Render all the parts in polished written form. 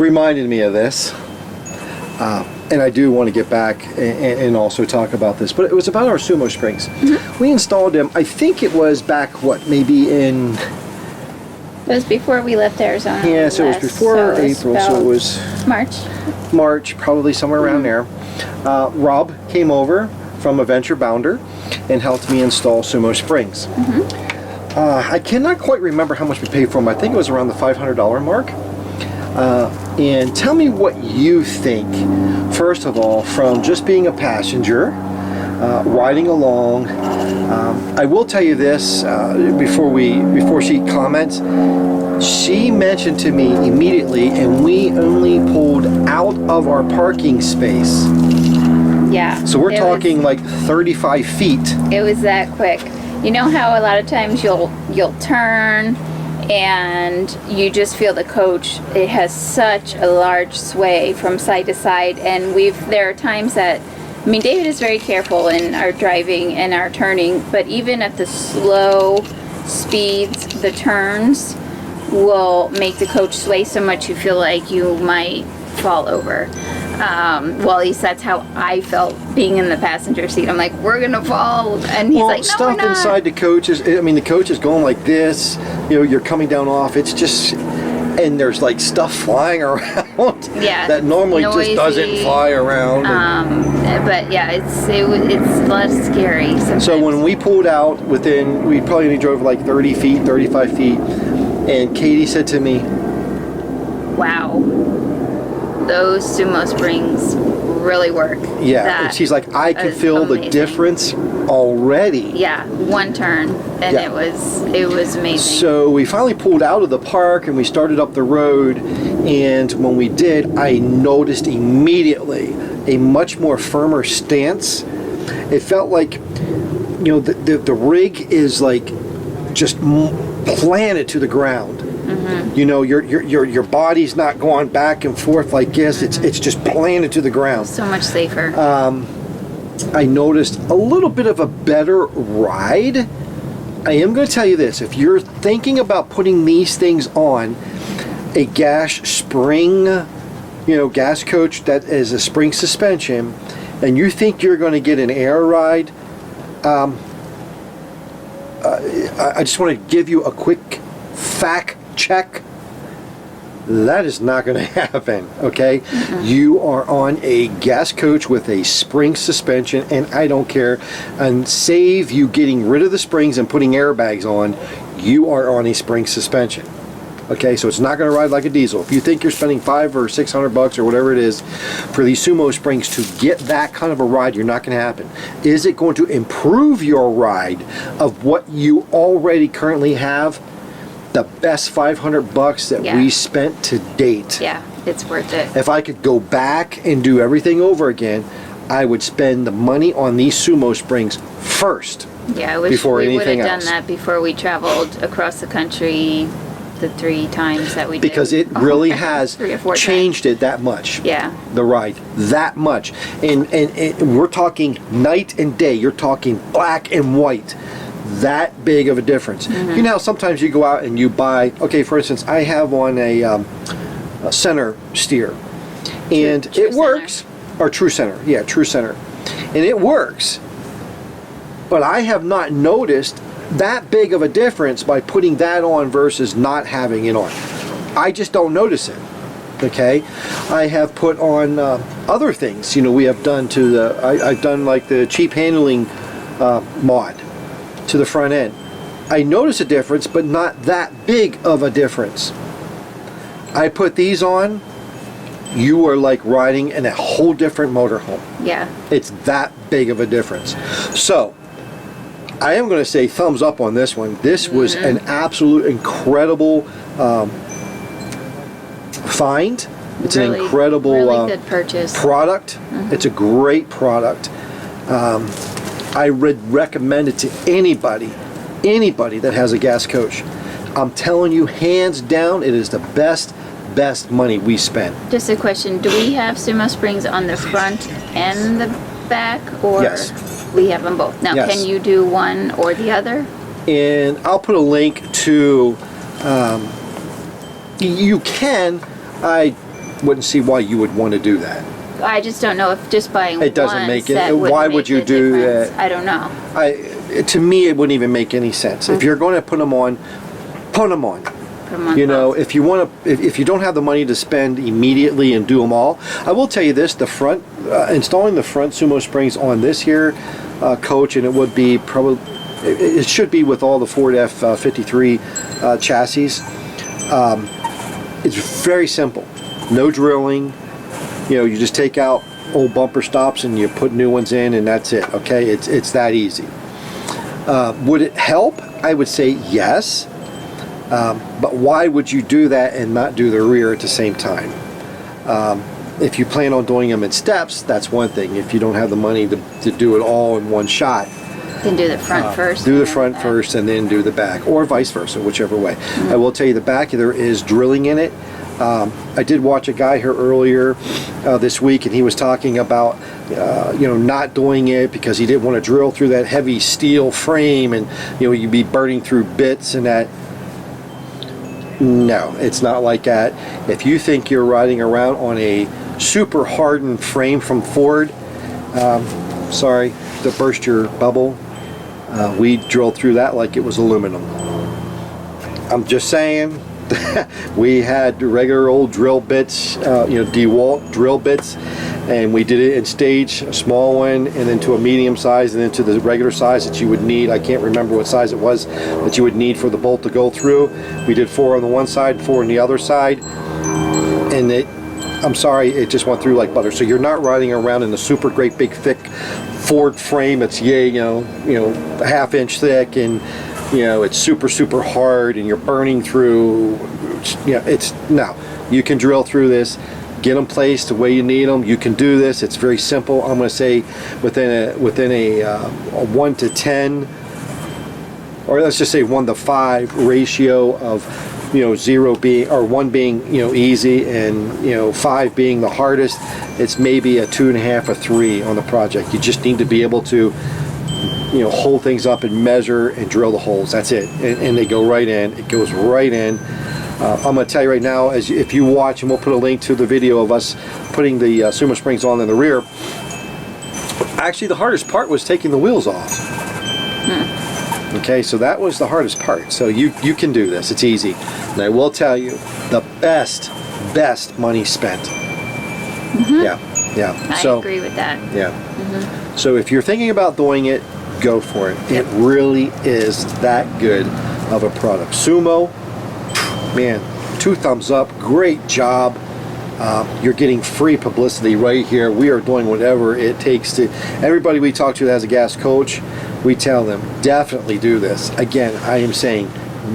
reminded me of this. And I do want to get back and also talk about this. But it was about our SumoSprings. We installed them, I think it was back, maybe in... It was before we left Arizona. Yeah, so it was before April, so it was... March, probably somewhere around there. Rob came over from Adventure Bounder and helped me install SumoSprings. I cannot quite remember how much we paid for them. I think it was around the $500 mark. And tell me what you think, first of all, from just being a passenger, riding along. I will tell you this before she comments. She mentioned to me immediately, and we only pulled out of our parking space. Yeah. So we're talking like 35 feet. It was that quick. You know how a lot of times you'll turn and you just feel the coach, it has such a large sway from side to side, and there are times that, I mean, David is very careful in our driving and our turning, but even at the slow speeds, the turns will make the coach sway so much you feel like you might fall over. Well, at least that's how I felt being in the passenger seat. I'm like, we're gonna fall, and he's like, no, stuff we're not. Inside the coach is, I mean, the coach is going like this. You know, you're coming down off. It's just, and there's like stuff flying around. Yeah, that normally noisy, just doesn't fly around. But yeah, it's a lot scary sometimes. So when we pulled out, we probably only drove like 30 feet, 35 feet, and Katie said to me, "Wow, those SumoSprings really work." Yeah, and she's like, I can feel the difference already. Yeah, one turn, and it was amazing. So we finally pulled out of the park and we started up the road, and when we did, I noticed immediately a much more firmer stance. It felt like, you know, the rig is like just planted to the ground. You know, your body's not going back and forth like this. It's just planted to the ground. So much safer. I noticed a little bit of a better ride. I am going to tell you this: if you're thinking about putting these things on a gas spring, you know, gas coach that is a spring suspension, and you think you're going to get an air ride, I just want to give you a quick fact check. That is not going to happen, okay? You are on a gas coach with a spring suspension, and I don't care. And save you getting rid of the springs and putting airbags on, you are on a spring suspension. Okay, so it's not going to ride like a diesel. If you think you're spending $500 or $600 or whatever it is for these SumoSprings to get that kind of a ride, you're not going to happen. Is it going to improve your ride of what you already currently have? The best $500 that we spent to date. Yeah, it's worth it. If I could go back and do everything over again, I would spend the money on these SumoSprings first. Yeah, I wish we would have done that before we traveled across the country the 3 times that we did. Because it really has changed it that much. Yeah. The ride, that much. And we're talking night and day. You're talking black and white. That big of a difference. You know how sometimes you go out and you buy, okay, for instance, I have on a center steer, and it works, or true center, yeah, true center, and it works, but I have not noticed that big of a difference by putting that on versus not having it on. I just don't notice it. Okay, I have put on other things. You know, we have done to the, I've done like the cheap handling mod to the front end. I notice a difference, but not that big of a difference. I put these on, you are like riding in a whole different motorhome. Yeah. It's that big of a difference. So, I am going to say thumbs up on this one. This was an absolute incredible find. It's really, an incredible really good purchase. Product. It's a great product. I would recommend it to anybody that has a gas coach. I'm telling you, hands down, it is the best money we spent. Just a question, do we have SumoSprings on the front and the back, or we have them both? Now, can you do one or the other? And I'll put a link to, you can, wouldn't see why you would want to do that. I just don't know if just buying It doesn't one make it. set Why make would you a do difference. that? I don't know. To me, it wouldn't even make any sense. If you're going to put them on, put them on. Put 'em on You know, both. if you want to, if you don't have the money to spend immediately and do them all, I will tell you this: the front, installing the front SumoSprings on this here coach, and it would be probably, it should be with all the Ford F53 chassis. It's very simple. No drilling. You know, you just take out old bumper stops and you put new ones in, and that's it. Okay, it's that easy. Would it help? I would say yes. But why would you do that and not do the rear at the same time? If you plan on doing them in steps, that's one thing. If you don't have the money to do it all in one shot, Then do the front first. do and the then front back. first and then do the back, or vice versa, whichever way. I will tell you, the back, there is drilling in it. I did watch a guy here earlier this week, and he was talking about you know, not doing it because he didn't want to drill through that heavy steel frame, and you know, you'd be burning through bits and that. No, it's not like that. If you think you're riding around on a super hardened frame from Ford, sorry to burst your bubble, we drilled through that like it was aluminum. I'm just saying. We had regular old drill bits, you know, DeWalt drill bits, and we did it in stage, a small one, and then to a medium size, and then to the regular size that you would need. I can't remember what size it was that you would need for the bolt to go through. We did 4 on the one side, 4 on the other side, and I'm sorry, it just went through like butter. So you're not riding around in a super great big thick Ford frame that's you know, a ½ inch thick, and you know, it's super hard and you're burning through. You know, no, you can drill through this, get them placed the way you need them. You can do this. It's very simple. I'm going to say within a 1 to 10, or let's just say 1 to 5 ratio of, you know, 0 being, or 1 being, you know, easy, and you know, 5 being the hardest. It's maybe a 2.5 or 3 on the project. You just need to be able to, you know, hold things up and measure and drill the holes. That's it, and they go right in. It goes right in. I'm going to tell you right now, if you watch, and we'll put a link to the video of us putting the SumoSprings on in the rear. Actually, the hardest part was taking the wheels off. Okay, so that was the hardest part. So you can do this. It's easy, and I will tell you, the best money spent. Yeah. I agree with that. Yeah. So if you're thinking about doing it, go for it. It really is that good of a product. Sumo, man, 2 thumbs up. Great job. You're getting free publicity right here. We are doing whatever it takes to. Everybody we talk to that has a gas coach, we tell them, definitely do this. Again, I am saying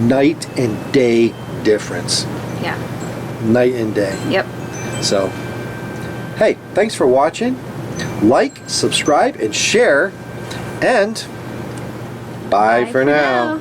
night and day difference. Yeah. Night and day. Yep. So, hey, thanks for watching. Like, subscribe, and share. And bye for now.